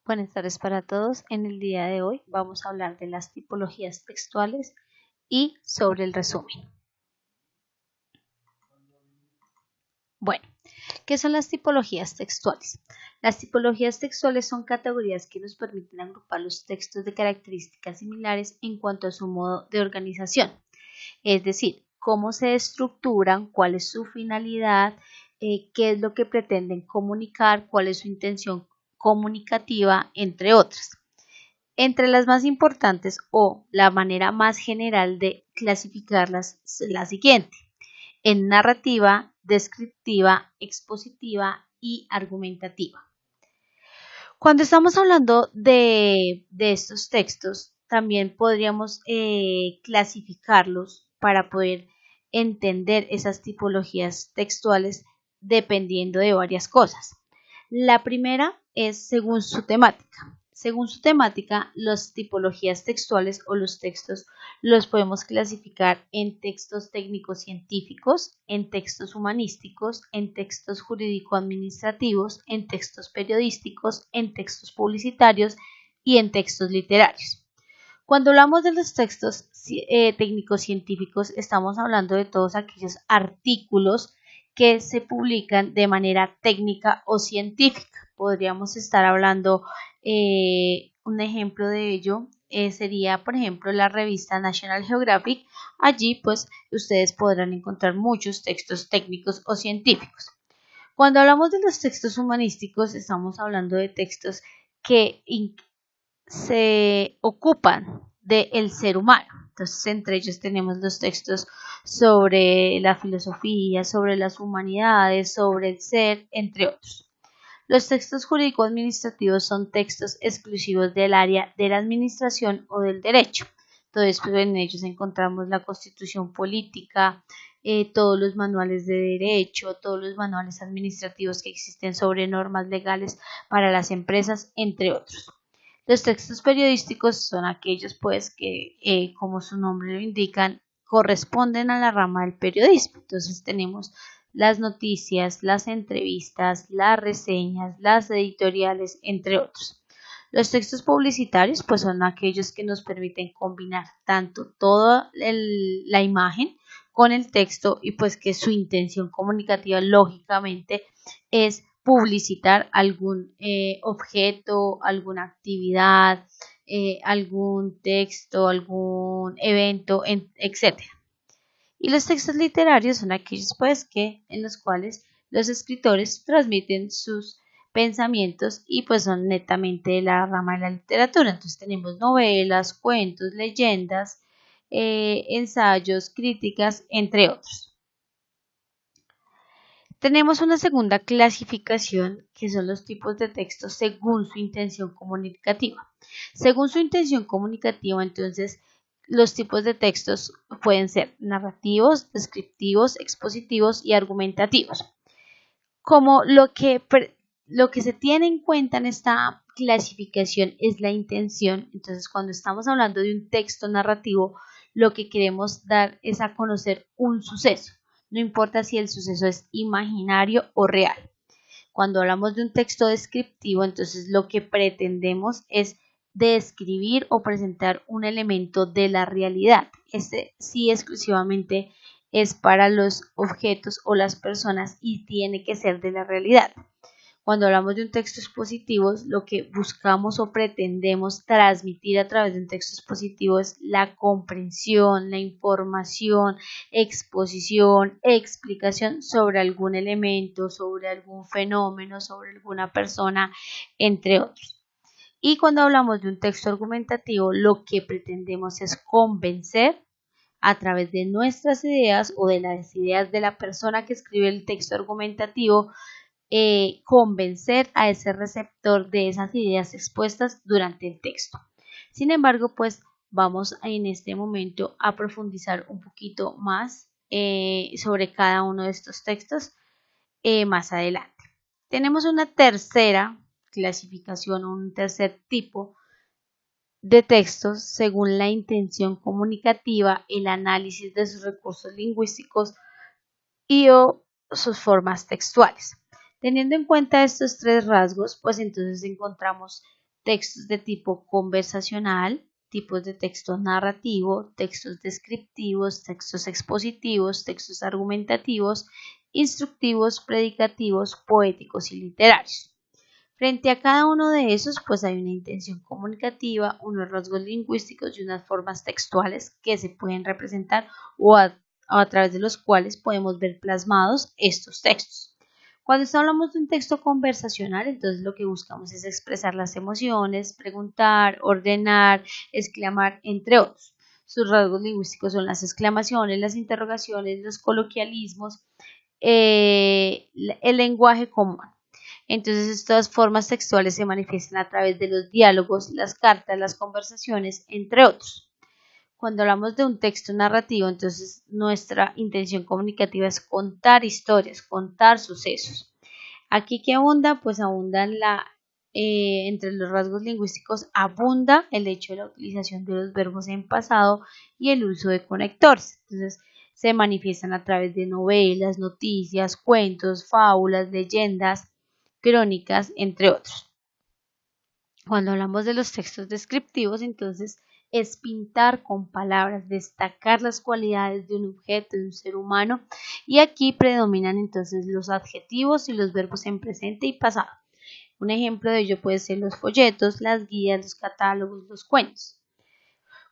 Buenas tardes para todos. En el día de hoy vamos a hablar de las tipologías textuales y sobre el resumen. Bueno, ¿qué son las tipologías textuales? Las tipologías textuales son categorías que nos permiten agrupar los textos de características similares en cuanto a su modo de organización, es decir, cómo se estructuran, cuál es su finalidad, qué es lo que pretenden comunicar, cuál es su intención comunicativa, entre otras. Entre las más importantes o la manera más general de clasificarlas es la siguiente: en narrativa, descriptiva, expositiva y argumentativa. Cuando estamos hablando de estos textos, también podríamos clasificarlos para poder entender esas tipologías textuales dependiendo de varias cosas. La primera es según su temática. Según su temática, las tipologías textuales o los textos los podemos clasificar en textos técnicos científicos, en textos humanísticos, en textos jurídico-administrativos, en textos periodísticos, en textos publicitarios y en textos literarios. Cuando hablamos de los textos técnicos científicos, estamos hablando de todos aquellos artículos que se publican de manera técnica o científica. Podríamos estar hablando, un ejemplo de ello sería, por ejemplo, la revista National Geographic. Allí, pues, ustedes podrán encontrar muchos textos técnicos o científicos. Cuando hablamos de los textos humanísticos, estamos hablando de textos que se ocupan del ser humano. Entonces, entre ellos tenemos los textos sobre la filosofía, sobre las humanidades, sobre el ser, entre otros. Los textos jurídico-administrativos son textos exclusivos del área de la administración o del derecho. Entonces, pues, en ellos encontramos la constitución política, todos los manuales de derecho, todos los manuales administrativos que existen sobre normas legales para las empresas, entre otros. Los textos periodísticos son aquellos, pues, que, como su nombre lo indican, corresponden a la rama del periodismo. Entonces tenemos las noticias, las entrevistas, las reseñas, las editoriales, entre otros. Los textos publicitarios, pues, son aquellos que nos permiten combinar tanto toda la imagen con el texto y pues que su intención comunicativa lógicamente es publicitar algún objeto, alguna actividad, algún texto, algún evento, etc. Y los textos literarios son aquellos, pues, en los cuales los escritores transmiten sus pensamientos y pues son netamente de la rama de la literatura. Entonces tenemos novelas, cuentos, leyendas, ensayos, críticas, entre otros. Tenemos una segunda clasificación, que son los tipos de textos según su intención comunicativa. Según su intención comunicativa, entonces, los tipos de textos pueden ser narrativos, descriptivos, expositivos y argumentativos. Como lo que se tiene en cuenta en esta clasificación es la intención, entonces cuando estamos hablando de un texto narrativo, lo que queremos dar es a conocer un suceso. No importa si el suceso es imaginario o real. Cuando hablamos de un texto descriptivo, entonces lo que pretendemos es describir o presentar un elemento de la realidad. Este sí exclusivamente es para los objetos o las personas y tiene que ser de la realidad. Cuando hablamos de un texto expositivo, lo que buscamos o pretendemos transmitir a través de un texto expositivo es la comprensión, la información, exposición, explicación sobre algún elemento, sobre algún fenómeno, sobre alguna persona, entre otros. Y cuando hablamos de un texto argumentativo, lo que pretendemos es convencer a través de nuestras ideas o de las ideas de la persona que escribe el texto argumentativo, convencer a ese receptor de esas ideas expuestas durante el texto. Sin embargo, pues vamos en este momento a profundizar un poquito más sobre cada uno de estos textos más adelante. Tenemos una tercera clasificación, un tercer tipo de textos según la intención comunicativa, el análisis de sus recursos lingüísticos y o sus formas textuales. Teniendo en cuenta estos tres rasgos, pues entonces encontramos textos de tipo conversacional, tipos de texto narrativo, textos descriptivos, textos expositivos, textos argumentativos, instructivos, predicativos, poéticos y literarios. Frente a cada uno de esos, pues hay una intención comunicativa, unos rasgos lingüísticos y unas formas textuales que se pueden representar o a través de los cuales podemos ver plasmados estos textos. Cuando hablamos de un texto conversacional, entonces lo que buscamos es expresar las emociones, preguntar, ordenar, exclamar, entre otros. Sus rasgos lingüísticos son las exclamaciones, las interrogaciones, los coloquialismos, el lenguaje común. Entonces estas formas textuales se manifiestan a través de los diálogos, las cartas, las conversaciones, entre otros. Cuando hablamos de un texto narrativo, entonces nuestra intención comunicativa es contar historias, contar sucesos. Aquí que abunda, pues abunda entre los rasgos lingüísticos abunda el hecho de la utilización de los verbos en pasado y el uso de conectores. Entonces se manifiestan a través de novelas, noticias, cuentos, fábulas, leyendas, crónicas, entre otros. Cuando hablamos de los textos descriptivos, entonces es pintar con palabras, destacar las cualidades de un objeto, de un ser humano, y aquí predominan entonces los adjetivos y los verbos en presente y pasado. Un ejemplo de ello puede ser los folletos, las guías, los catálogos, los cuentos.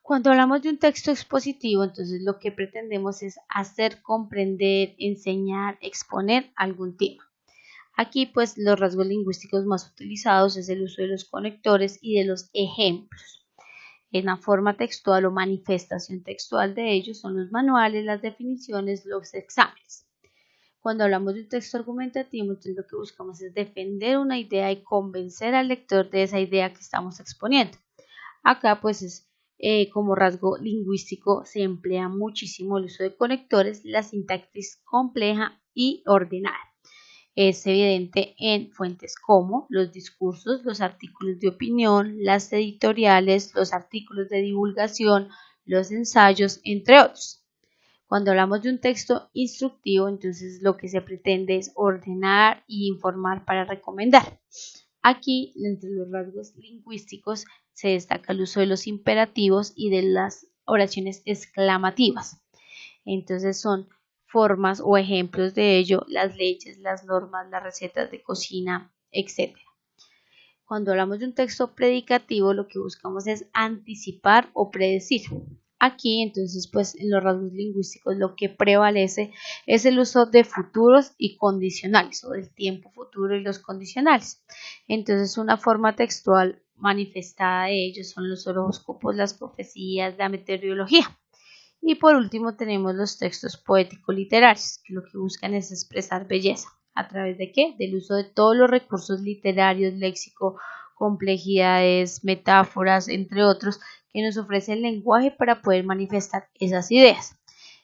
Cuando hablamos de un texto expositivo, entonces lo que pretendemos es hacer comprender, enseñar, exponer algún tema. Aquí pues los rasgos lingüísticos más utilizados es el uso de los conectores y de los ejemplos. En la forma textual o manifestación textual de ellos son los manuales, las definiciones, los exámenes. Cuando hablamos de un texto argumentativo, entonces lo que buscamos es defender una idea y convencer al lector de esa idea que estamos exponiendo. Acá pues como rasgo lingüístico se emplea muchísimo el uso de conectores, la sintaxis compleja y ordenada. Es evidente en fuentes como los discursos, los artículos de opinión, las editoriales, los artículos de divulgación, los ensayos, entre otros. Cuando hablamos de un texto instructivo, entonces lo que se pretende es ordenar y informar para recomendar. Aquí, entre los rasgos lingüísticos, se destaca el uso de los imperativos y de las oraciones exclamativas. Entonces son formas o ejemplos de ello, las leyes, las normas, las recetas de cocina, etc. Cuando hablamos de un texto predicativo, lo que buscamos es anticipar o predecir. Aquí, entonces, pues en los rasgos lingüísticos lo que prevalece es el uso de futuros y condicionales, o del tiempo futuro y los condicionales. Entonces, una forma textual manifestada de ellos son los horóscopos, las profecías, la meteorología. Y por último tenemos los textos poético-literarios, que lo que buscan es expresar belleza. ¿A través de qué? Del uso de todos los recursos literarios, léxico, complejidades, metáforas, entre otros, que nos ofrece el lenguaje para poder manifestar esas ideas.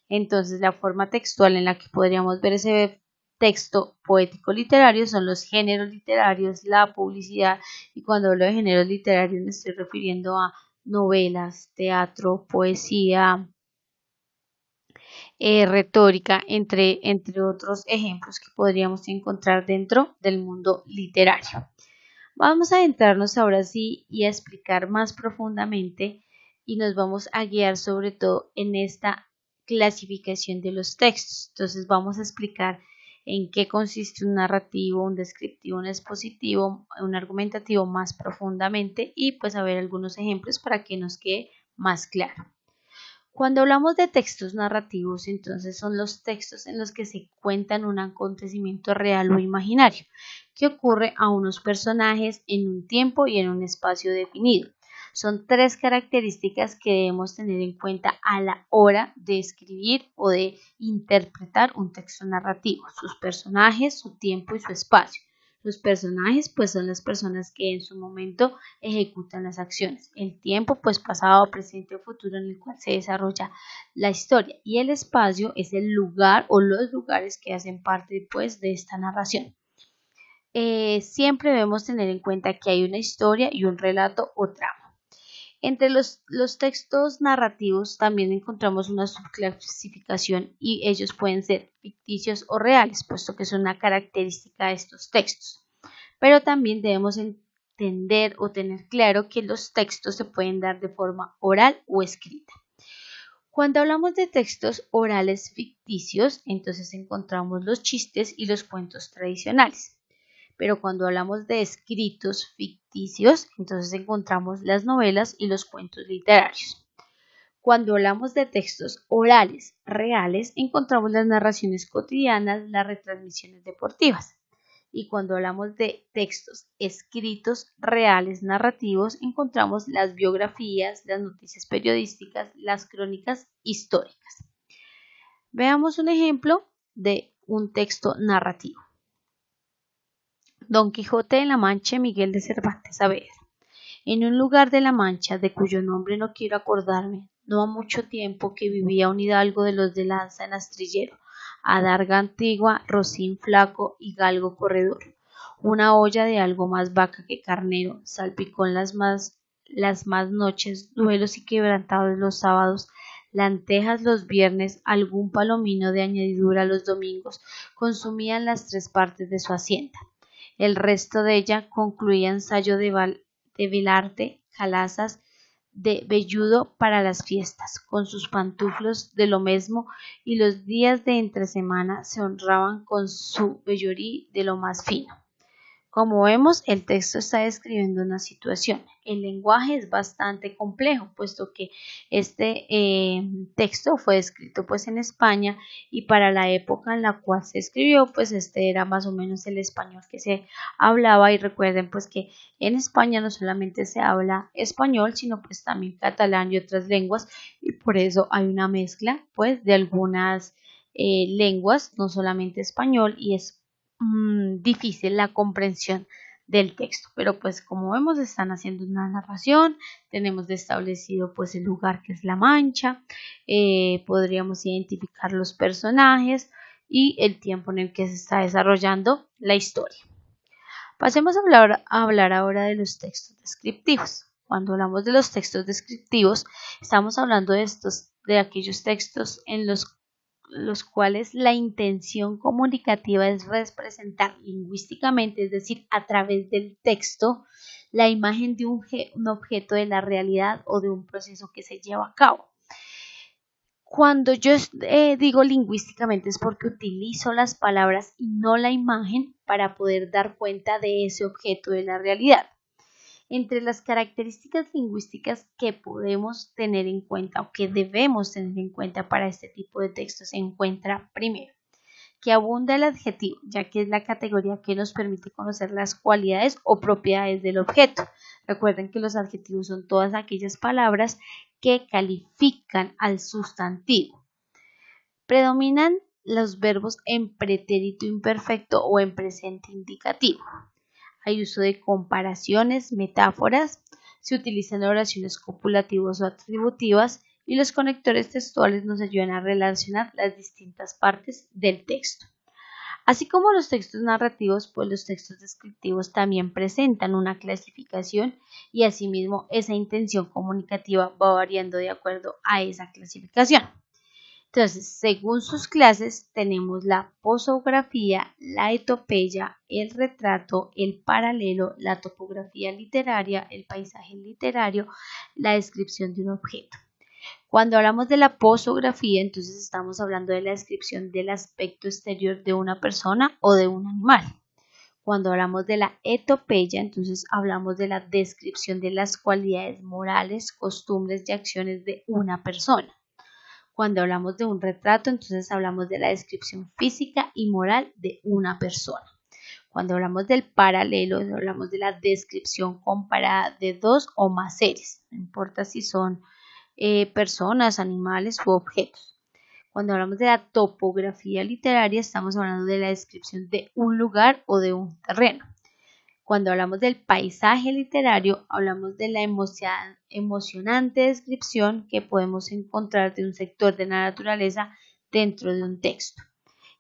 Entonces, la forma textual en la que podríamos ver ese texto poético-literario son los géneros literarios, la publicidad, y cuando hablo de géneros literarios me estoy refiriendo a novelas, teatro, poesía, retórica, entre otros ejemplos que podríamos encontrar dentro del mundo literario. Vamos a adentrarnos ahora sí y a explicar más profundamente y nos vamos a guiar sobre todo en esta clasificación de los textos. Entonces vamos a explicar en qué consiste un narrativo, un descriptivo, un expositivo, un argumentativo más profundamente y pues a ver algunos ejemplos para que nos quede más claro. Cuando hablamos de textos narrativos, entonces son los textos en los que se cuentan un acontecimiento real o imaginario que ocurre a unos personajes en un tiempo y en un espacio definido. Son tres características que debemos tener en cuenta a la hora de escribir o de interpretar un texto narrativo: sus personajes, su tiempo y su espacio. Los personajes pues son las personas que en su momento ejecutan las acciones. El tiempo pues pasado, presente o futuro en el cual se desarrolla la historia. Y el espacio es el lugar o los lugares que hacen parte pues de esta narración. Siempre debemos tener en cuenta que hay una historia y un relato o trama. Entre los textos narrativos también encontramos una subclasificación y ellos pueden ser ficticios o reales, puesto que es una característica de estos textos. Pero también debemos entender o tener claro que los textos se pueden dar de forma oral o escrita. Cuando hablamos de textos orales ficticios, entonces encontramos los chistes y los cuentos tradicionales. Pero cuando hablamos de escritos ficticios, entonces encontramos las novelas y los cuentos literarios. Cuando hablamos de textos orales reales, encontramos las narraciones cotidianas, las retransmisiones deportivas. Y cuando hablamos de textos escritos reales narrativos, encontramos las biografías, las noticias periodísticas, las crónicas históricas. Veamos un ejemplo de un texto narrativo. Don Quijote de la Mancha, Miguel de Cervantes Saavedra. En un lugar de la Mancha, de cuyo nombre no quiero acordarme, no ha mucho tiempo que vivía un hidalgo de los de lanza en Astrillero, adarga antigua, rocín flaco y galgo corredor, una olla de algo más vaca que carnero, salpicón las más noches, duelos y quebrantados los sábados, lentejas los viernes, algún palomino de añadidura los domingos, consumían las 3 partes de su hacienda. El resto de ella concluía ensayo de velarte, calazas de velludo para las fiestas, con sus pantuflos de lo mesmo, y los días de entresemana se honraban con su vellorí de lo más fino. Como vemos, el texto está describiendo una situación. El lenguaje es bastante complejo, puesto que este texto fue escrito pues en España, y para la época en la cual se escribió, pues este era más o menos el español que se hablaba. Y recuerden pues que en España no solamente se habla español, sino pues también catalán y otras lenguas, y por eso hay una mezcla pues de algunas lenguas, no solamente español, y es difícil la comprensión del texto, pero pues como vemos están haciendo una narración, tenemos establecido pues el lugar que es la Mancha, podríamos identificar los personajes y el tiempo en el que se está desarrollando la historia. Pasemos a hablar ahora de los textos descriptivos. Cuando hablamos de los textos descriptivos, estamos hablando de aquellos textos en los cuales la intención comunicativa es representar lingüísticamente, es decir, a través del texto, la imagen de un objeto de la realidad o de un proceso que se lleva a cabo. Cuando yo digo lingüísticamente es porque utilizo las palabras y no la imagen para poder dar cuenta de ese objeto de la realidad. Entre las características lingüísticas que podemos tener en cuenta o que debemos tener en cuenta para este tipo de textos se encuentra primero que abunda el adjetivo, ya que es la categoría que nos permite conocer las cualidades o propiedades del objeto. Recuerden que los adjetivos son todas aquellas palabras que califican al sustantivo. Predominan los verbos en pretérito imperfecto o en presente indicativo. Hay uso de comparaciones, metáforas, se utilizan oraciones copulativas o atributivas, y los conectores textuales nos ayudan a relacionar las distintas partes del texto. Así como los textos narrativos, pues los textos descriptivos también presentan una clasificación, y asimismo esa intención comunicativa va variando de acuerdo a esa clasificación. Entonces, según sus clases, tenemos la posografía, la etopeya, el retrato, el paralelo, la topografía literaria, el paisaje literario, la descripción de un objeto. Cuando hablamos de la posografía, entonces estamos hablando de la descripción del aspecto exterior de una persona o de un animal. Cuando hablamos de la etopeya, entonces hablamos de la descripción de las cualidades morales, costumbres y acciones de una persona. Cuando hablamos de un retrato, entonces hablamos de la descripción física y moral de una persona. Cuando hablamos del paralelo, hablamos de la descripción comparada de 2 o más seres, no importa si son personas, animales u objetos. Cuando hablamos de la topografía literaria, estamos hablando de la descripción de un lugar o de un terreno. Cuando hablamos del paisaje literario, hablamos de la emocionante descripción que podemos encontrar de un sector de la naturaleza dentro de un texto.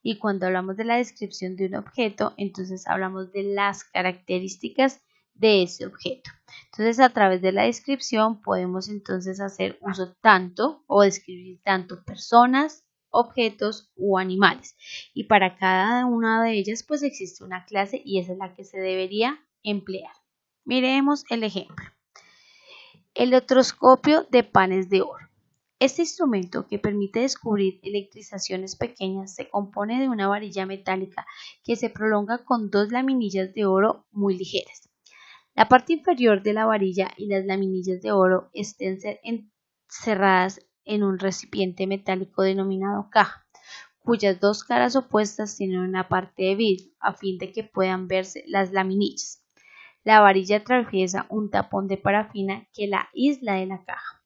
Y cuando hablamos de la descripción de un objeto, entonces hablamos de las características de ese objeto. Entonces, a través de la descripción podemos entonces hacer uso tanto o describir tanto personas, objetos o animales, y para cada una de ellas pues existe una clase y esa es la que se debería emplear. Miremos el ejemplo. Electroscopio de panes de oro. Este instrumento, que permite descubrir electrizaciones pequeñas, se compone de una varilla metálica que se prolonga con dos laminillas de oro muy ligeras. La parte inferior de la varilla y las laminillas de oro estén encerradas en un recipiente metálico denominado caja, cuyas dos caras opuestas tienen una parte de vidrio, a fin de que puedan verse las laminillas. La varilla atraviesa un tapón de parafina que la aísla de la caja.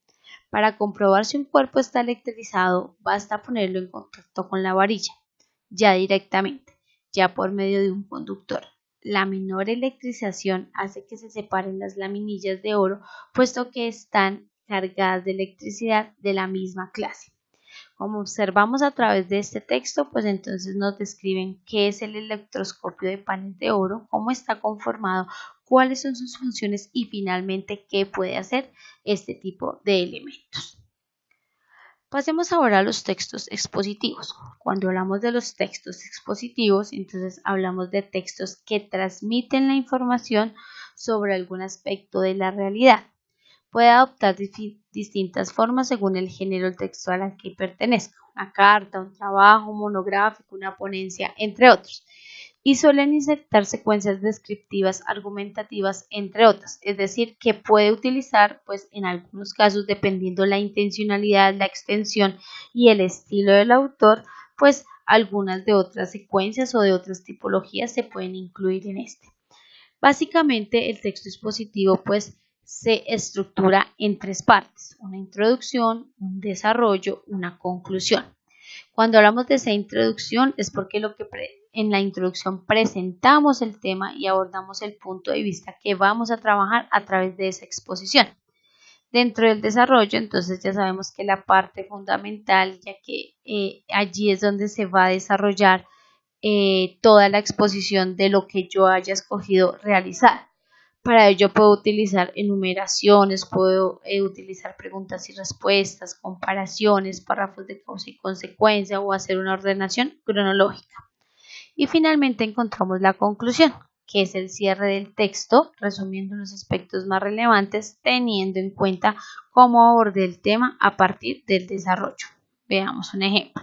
Para comprobar si un cuerpo está electrizado, basta ponerlo en contacto con la varilla, ya directamente, ya por medio de un conductor. La menor electrización hace que se separen las laminillas de oro, puesto que están cargadas de electricidad de la misma clase. Como observamos a través de este texto, pues entonces nos describen qué es el electroscopio de panes de oro, cómo está conformado, cuáles son sus funciones y finalmente qué puede hacer este tipo de elementos. Pasemos ahora a los textos expositivos. Cuando hablamos de los textos expositivos, entonces hablamos de textos que transmiten la información sobre algún aspecto de la realidad. Puede adoptar distintas formas según el género textual al que pertenezca, una carta, un trabajo, un monográfico, una ponencia, entre otros. Y suelen insertar secuencias descriptivas, argumentativas, entre otras, es decir, que puede utilizar, pues en algunos casos, dependiendo la intencionalidad, la extensión y el estilo del autor, pues algunas de otras secuencias o de otras tipologías se pueden incluir en este. Básicamente, el texto expositivo, pues, se estructura en tres partes: una introducción, un desarrollo, una conclusión. Cuando hablamos de esa introducción es porque en la introducción presentamos el tema y abordamos el punto de vista que vamos a trabajar a través de esa exposición. Dentro del desarrollo, entonces ya sabemos que la parte fundamental, ya que allí es donde se va a desarrollar toda la exposición de lo que yo haya escogido realizar. Para ello puedo utilizar enumeraciones, puedo utilizar preguntas y respuestas, comparaciones, párrafos de causa y consecuencia o hacer una ordenación cronológica. Y finalmente encontramos la conclusión, que es el cierre del texto, resumiendo los aspectos más relevantes, teniendo en cuenta cómo abordé el tema a partir del desarrollo. Veamos un ejemplo.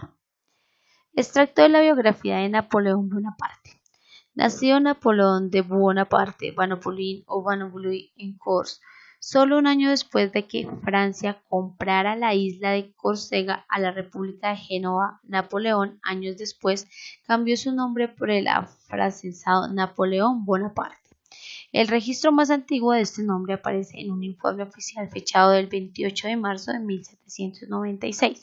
Extracto de la biografía de Napoleón Bonaparte. Nació Napoleón de Bonaparte, Vanopouille o Vanopouille en Corse, solo un año después de que Francia comprara la isla de Córcega a la República de Génova. Napoleón, años después, cambió su nombre por el afrancesado Napoleón Bonaparte. El registro más antiguo de este nombre aparece en un informe oficial fechado del 28 de marzo de 1796.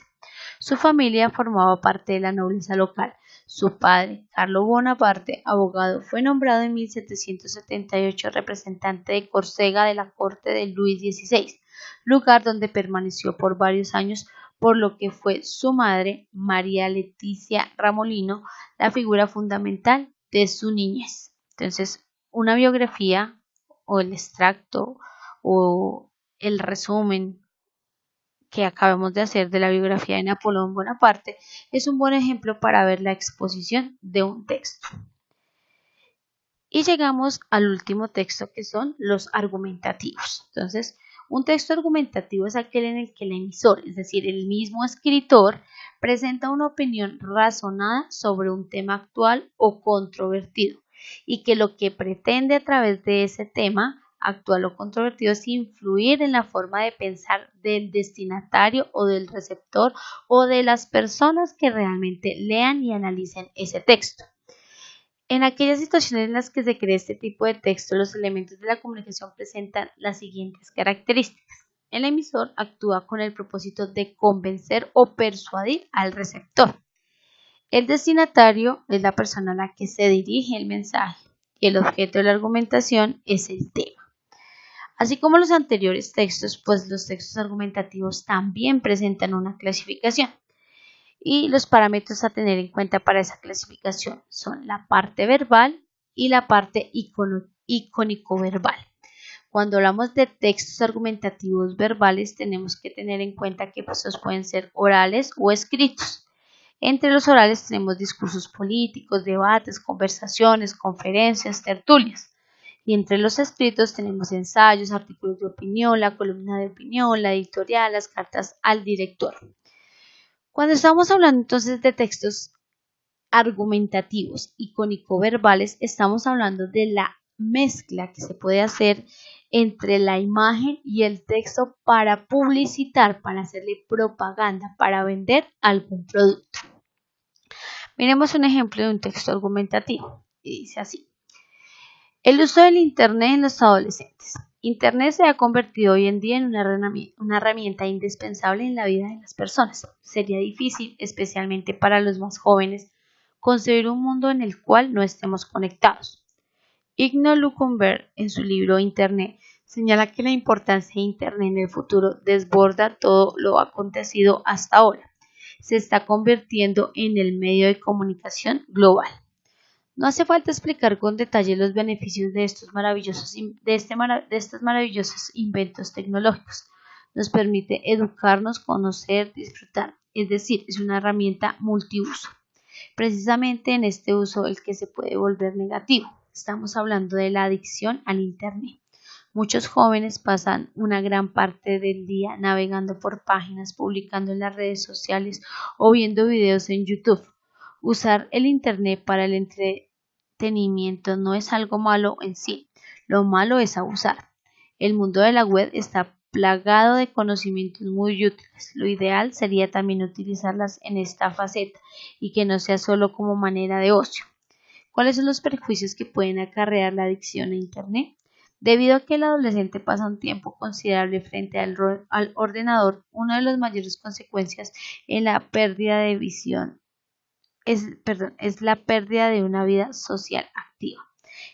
Su familia formaba parte de la nobleza local. Su padre, Carlo Bonaparte, abogado, fue nombrado en 1778 representante de Córcega de la corte de Luis XVI, lugar donde permaneció por varios años, por lo que fue su madre, María Leticia Ramolino, la figura fundamental de su niñez. Entonces, una biografía o el extracto o el resumen que acabamos de hacer de la biografía de Napoleón Bonaparte es un buen ejemplo para ver la exposición de un texto. Y llegamos al último texto, que son los argumentativos. Entonces, un texto argumentativo es aquel en el que el emisor, es decir, el mismo escritor, presenta una opinión razonada sobre un tema actual o controvertido y que lo que pretende a través de ese tema actual o controvertido es influir en la forma de pensar del destinatario o del receptor o de las personas que realmente lean y analicen ese texto. En aquellas situaciones en las que se crea este tipo de texto, los elementos de la comunicación presentan las siguientes características. El emisor actúa con el propósito de convencer o persuadir al receptor. El destinatario es la persona a la que se dirige el mensaje y el objeto de la argumentación es el tema. Así como los anteriores textos, pues los textos argumentativos también presentan una clasificación. Y los parámetros a tener en cuenta para esa clasificación son la parte verbal y la parte icónico-verbal. Cuando hablamos de textos argumentativos verbales, tenemos que tener en cuenta que estos pueden ser orales o escritos. Entre los orales tenemos discursos políticos, debates, conversaciones, conferencias, tertulias. Y entre los escritos tenemos ensayos, artículos de opinión, la columna de opinión, la editorial, las cartas al director. Cuando estamos hablando entonces de textos argumentativos icónico-verbales, estamos hablando de la mezcla que se puede hacer entre la imagen y el texto para publicitar, para hacerle propaganda, para vender algún producto. Miremos un ejemplo de un texto argumentativo y dice así: el uso del Internet en los adolescentes. Internet se ha convertido hoy en día en una herramienta indispensable en la vida de las personas. Sería difícil, especialmente para los más jóvenes, concebir un mundo en el cual no estemos conectados. Igno Luckenberg, en su libro Internet, señala que la importancia de Internet en el futuro desborda todo lo acontecido hasta ahora. Se está convirtiendo en el medio de comunicación global. No hace falta explicar con detalle los beneficios de estos maravillosos inventos tecnológicos. Nos permite educarnos, conocer, disfrutar, es decir, es una herramienta multiuso. Precisamente en este uso el que se puede volver negativo. Estamos hablando de la adicción al Internet. Muchos jóvenes pasan una gran parte del día navegando por páginas, publicando en las redes sociales o viendo videos en YouTube. Usar el Internet para el entretenimiento no es algo malo en sí, lo malo es abusar. El mundo de la web está plagado de conocimientos muy útiles. Lo ideal sería también utilizarlas en esta faceta y que no sea solo como manera de ocio. ¿Cuáles son los perjuicios que pueden acarrear la adicción a Internet? Debido a que el adolescente pasa un tiempo considerable frente al ordenador, una de las mayores consecuencias en la pérdida de visión es la pérdida de una vida social activa.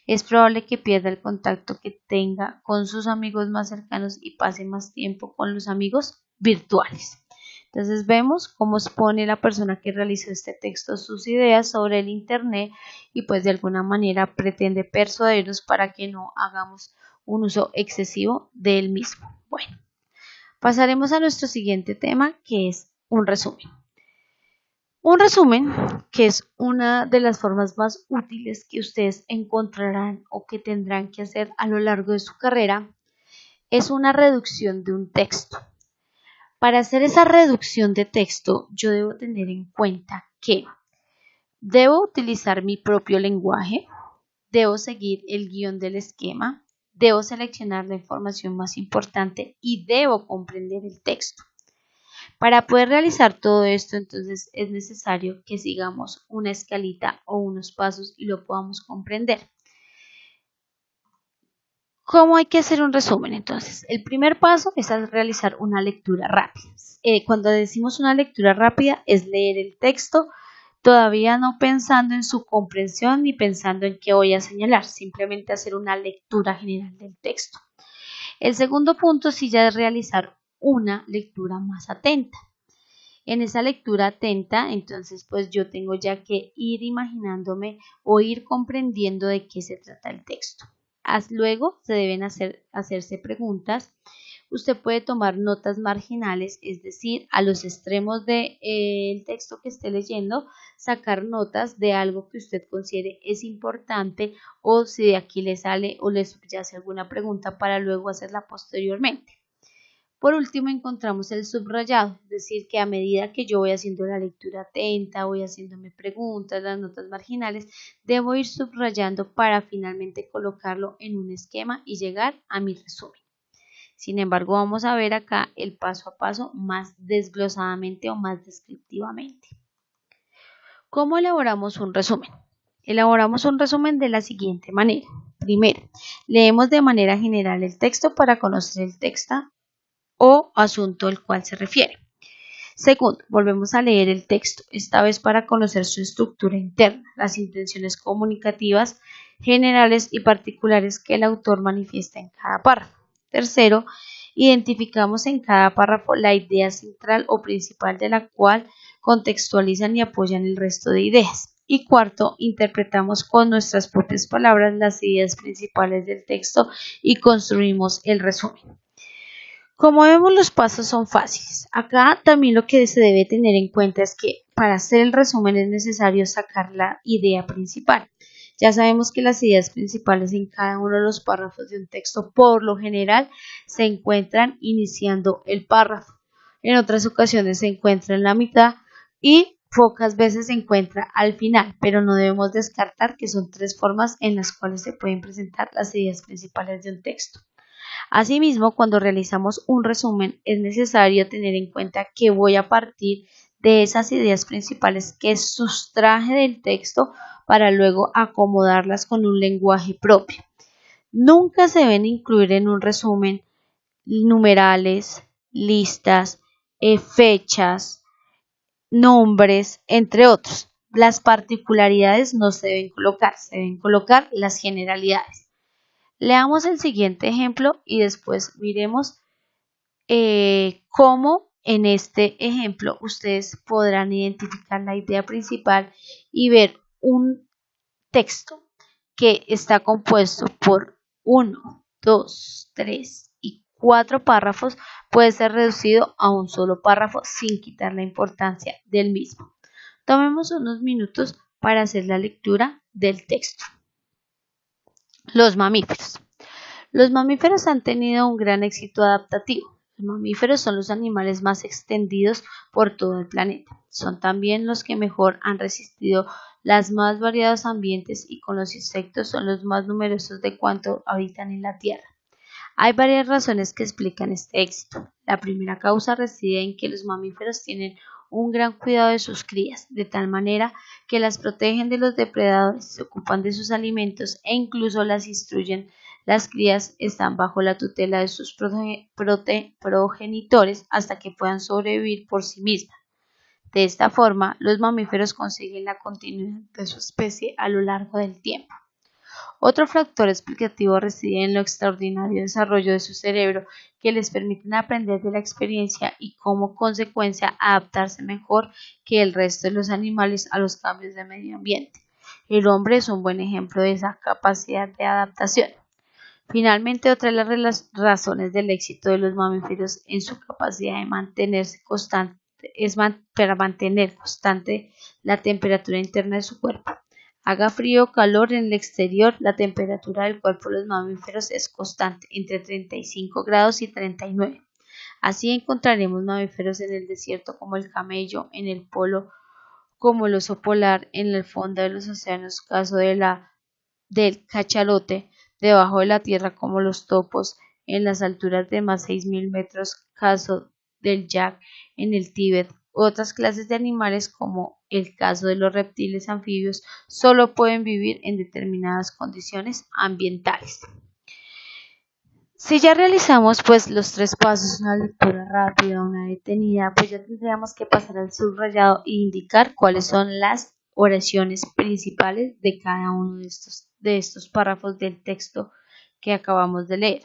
Es probable que pierda el contacto que tenga con sus amigos más cercanos y pase más tiempo con los amigos virtuales. Entonces vemos cómo expone la persona que realizó este texto sus ideas sobre el Internet y pues de alguna manera pretende persuadirnos para que no hagamos un uso excesivo del mismo. Bueno, pasaremos a nuestro siguiente tema, que es un resumen. Un resumen, que es una de las formas más útiles que ustedes encontrarán o que tendrán que hacer a lo largo de su carrera, es una reducción de un texto. Para hacer esa reducción de texto, yo debo tener en cuenta que debo utilizar mi propio lenguaje, debo seguir el guión del esquema, debo seleccionar la información más importante y debo comprender el texto. Para poder realizar todo esto, entonces es necesario que sigamos una escalita o unos pasos y lo podamos comprender. ¿Cómo hay que hacer un resumen? Entonces, el primer paso es realizar una lectura rápida. Cuando decimos una lectura rápida es leer el texto, todavía no pensando en su comprensión ni pensando en qué voy a señalar, simplemente hacer una lectura general del texto. El segundo punto sí ya es realizar una lectura más atenta. En esa lectura atenta, entonces pues yo tengo ya que ir imaginándome o ir comprendiendo de qué se trata el texto. Luego se deben hacerse preguntas. Usted puede tomar notas marginales, es decir, a los extremos del texto que esté leyendo, sacar notas de algo que usted considere es importante o si de aquí le sale o le subyace alguna pregunta para luego hacerla posteriormente. Por último, encontramos el subrayado, es decir, que a medida que yo voy haciendo la lectura atenta, voy haciéndome preguntas, las notas marginales, debo ir subrayando para finalmente colocarlo en un esquema y llegar a mi resumen. Sin embargo, vamos a ver acá el paso a paso más desglosadamente o más descriptivamente. ¿Cómo elaboramos un resumen? Elaboramos un resumen de la siguiente manera. Primero, leemos de manera general el texto para conocer el texto o asunto al cual se refiere. Segundo, volvemos a leer el texto, esta vez para conocer su estructura interna, las intenciones comunicativas generales y particulares que el autor manifiesta en cada párrafo. Tercero, identificamos en cada párrafo la idea central o principal de la cual contextualizan y apoyan el resto de ideas. Y cuarto, interpretamos con nuestras propias palabras las ideas principales del texto y construimos el resumen. Como vemos, los pasos son fáciles. Acá también lo que se debe tener en cuenta es que para hacer el resumen es necesario sacar la idea principal. Ya sabemos que las ideas principales en cada uno de los párrafos de un texto por lo general se encuentran iniciando el párrafo. En otras ocasiones se encuentra en la mitad y pocas veces se encuentra al final, pero no debemos descartar que son tres formas en las cuales se pueden presentar las ideas principales de un texto. Asimismo, cuando realizamos un resumen, es necesario tener en cuenta que voy a partir de esas ideas principales que sustraje del texto para luego acomodarlas con un lenguaje propio. Nunca se deben incluir en un resumen numerales, listas, fechas, nombres, entre otros. Las particularidades no se deben colocar las generalidades. Leamos el siguiente ejemplo y después miremos cómo en este ejemplo ustedes podrán identificar la idea principal y ver un texto que está compuesto por 1, 2, 3 y 4 párrafos puede ser reducido a un solo párrafo sin quitar la importancia del mismo. Tomemos unos minutos para hacer la lectura del texto. Los mamíferos. Los mamíferos han tenido un gran éxito adaptativo. Los mamíferos son los animales más extendidos por todo el planeta. Son también los que mejor han resistido los más variados ambientes y con los insectos son los más numerosos de cuanto habitan en la Tierra. Hay varias razones que explican este éxito. La primera causa reside en que los mamíferos tienen un gran cuidado de sus crías, de tal manera que las protegen de los depredadores, se ocupan de sus alimentos e incluso las instruyen. Las crías están bajo la tutela de sus progenitores hasta que puedan sobrevivir por sí mismas. De esta forma, los mamíferos consiguen la continuidad de su especie a lo largo del tiempo. Otro factor explicativo reside en lo extraordinario desarrollo de su cerebro que les permite aprender de la experiencia y como consecuencia adaptarse mejor que el resto de los animales a los cambios de medio ambiente. El hombre es un buen ejemplo de esa capacidad de adaptación. Finalmente, otra de las razones del éxito de los mamíferos en su capacidad de mantenerse constante para mantener constante la temperatura interna de su cuerpo. Haga frío o calor en el exterior, la temperatura del cuerpo de los mamíferos es constante, entre 35 grados y 39. Así encontraremos mamíferos en el desierto como el camello, en el polo como el oso polar, en el fondo de los océanos, caso del cachalote, debajo de la tierra como los topos, en las alturas de más 6.000 metros, caso del yak en el Tíbet. Otras clases de animales, como el caso de los reptiles anfibios, solo pueden vivir en determinadas condiciones ambientales. Si ya realizamos pues los tres pasos, una lectura rápida, una detenida, pues ya tendríamos que pasar al subrayado e indicar cuáles son las oraciones principales de cada uno de estos párrafos del texto que acabamos de leer.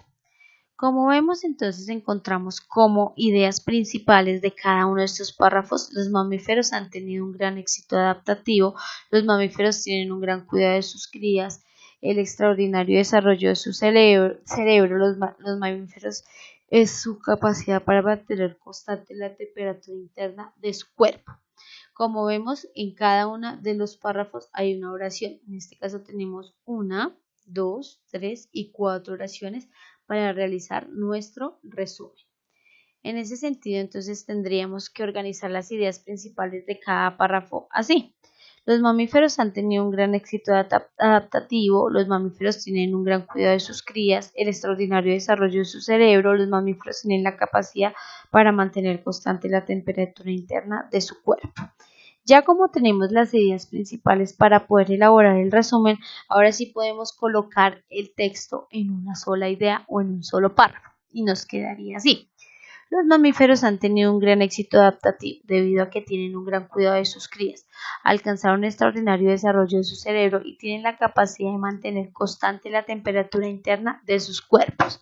Como vemos, entonces encontramos como ideas principales de cada uno de estos párrafos: los mamíferos han tenido un gran éxito adaptativo, los mamíferos tienen un gran cuidado de sus crías, el extraordinario desarrollo de su cerebro, los mamíferos es su capacidad para mantener constante la temperatura interna de su cuerpo. Como vemos, en cada uno de los párrafos hay una oración. En este caso tenemos 1, 2, 3 y 4 oraciones para realizar nuestro resumen. En ese sentido, entonces tendríamos que organizar las ideas principales de cada párrafo así. Los mamíferos han tenido un gran éxito adaptativo, los mamíferos tienen un gran cuidado de sus crías, el extraordinario desarrollo de su cerebro, los mamíferos tienen la capacidad para mantener constante la temperatura interna de su cuerpo. Ya como tenemos las ideas principales para poder elaborar el resumen, ahora sí podemos colocar el texto en una sola idea o en un solo párrafo y nos quedaría así. Los mamíferos han tenido un gran éxito adaptativo debido a que tienen un gran cuidado de sus crías, alcanzaron un extraordinario desarrollo de su cerebro y tienen la capacidad de mantener constante la temperatura interna de sus cuerpos.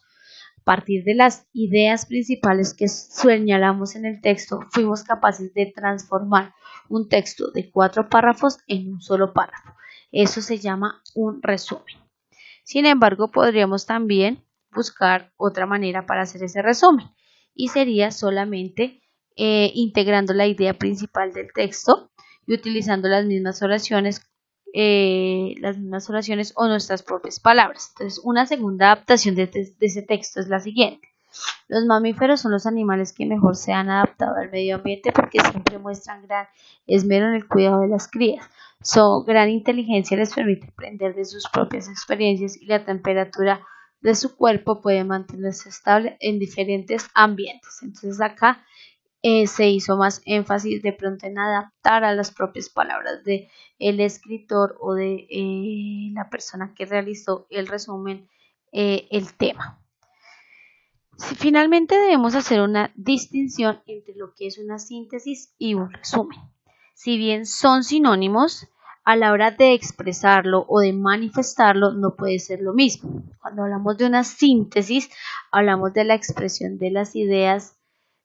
A partir de las ideas principales que señalamos en el texto, fuimos capaces de transformar un texto de 4 párrafos en un solo párrafo. Eso se llama un resumen. Sin embargo, podríamos también buscar otra manera para hacer ese resumen y sería solamente integrando la idea principal del texto y utilizando las mismas oraciones las mismas oraciones o nuestras propias palabras. Entonces, una segunda adaptación de ese texto es la siguiente. Los mamíferos son los animales que mejor se han adaptado al medio ambiente porque siempre muestran gran esmero en el cuidado de las crías. Su gran inteligencia les permite aprender de sus propias experiencias y la temperatura de su cuerpo puede mantenerse estable en diferentes ambientes. Entonces acá se hizo más énfasis de pronto en adaptar a las propias palabras de el escritor o de la persona que realizó el resumen el tema. Finalmente debemos hacer una distinción entre lo que es una síntesis y un resumen. Si bien son sinónimos, a la hora de expresarlo o de manifestarlo no puede ser lo mismo. Cuando hablamos de una síntesis, hablamos de la expresión de las ideas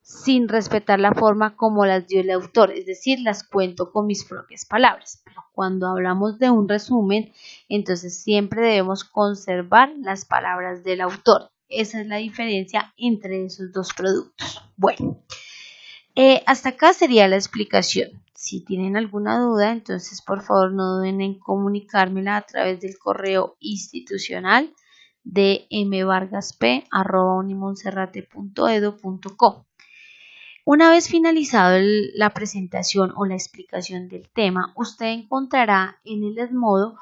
sin respetar la forma como las dio el autor, es decir, las cuento con mis propias palabras. Pero cuando hablamos de un resumen, entonces siempre debemos conservar las palabras del autor. Esa es la diferencia entre esos dos productos. Bueno, hasta acá sería la explicación. Si tienen alguna duda, entonces por favor no duden en comunicármela a través del correo institucional de mvargasp@unimonserrate.edu.co. Una vez finalizado la presentación o la explicación del tema, usted encontrará en el Edmodo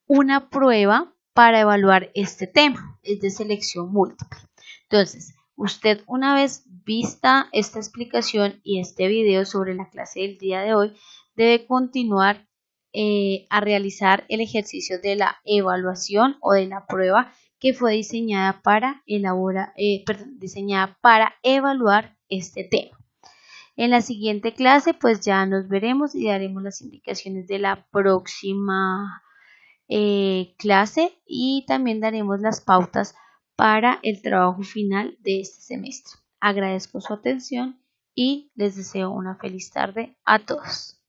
una prueba para evaluar este tema, es de selección múltiple. Entonces, usted una vez vista esta explicación y este video sobre la clase del día de hoy, debe continuar a realizar el ejercicio de la evaluación o de la prueba que fue diseñada para evaluar este tema. En la siguiente clase pues ya nos veremos y daremos las indicaciones de la próxima clase y también daremos las pautas para el trabajo final de este semestre. Agradezco su atención y les deseo una feliz tarde a todos.